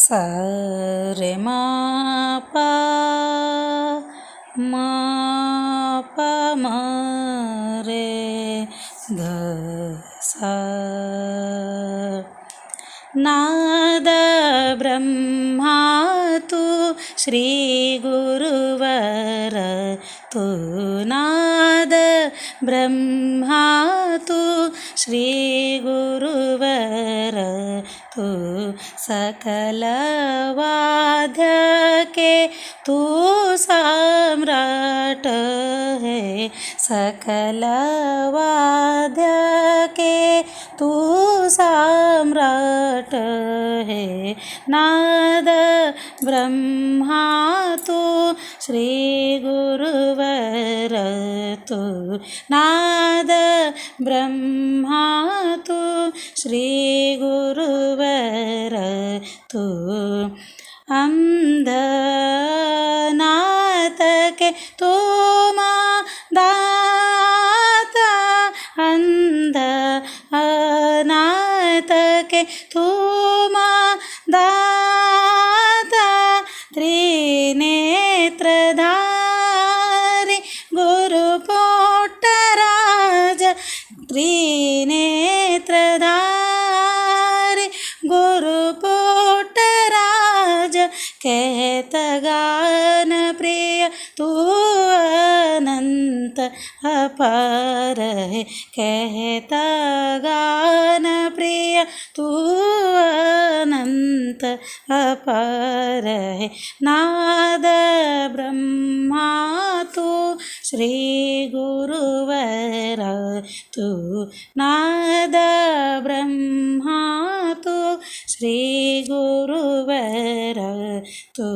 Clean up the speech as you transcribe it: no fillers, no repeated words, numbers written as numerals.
सा रे मा पा मा पा मा रे ध सा नाद ब्रह्मा तू श्री गुरुवर तू नाद ब्रह्मा तू श्री गुरुवर तू सकल वाद्य के तू सम्राट है सकल वाद्य के तू सम्राट है नाद ब्रह्मा तू श्री गुरुवर तू नाद ब्रह्मा तू श्री गुरुवर तू अंध नाथ के तू माँ दाता अंध नाथ के तू माँ दाता त्रिनेत्रधारी गुरु पोट्टराज त्रिनेत्रधारी गुरु पोट्टराज कहत गान प्रिय तू अनंत अपार है कहत गान प्रिय तू अनंत अपार है नाद ब्रह्मा तू श्री गुरुवर तू नाद ब्रह्मा तू श्री गुरुवर तू।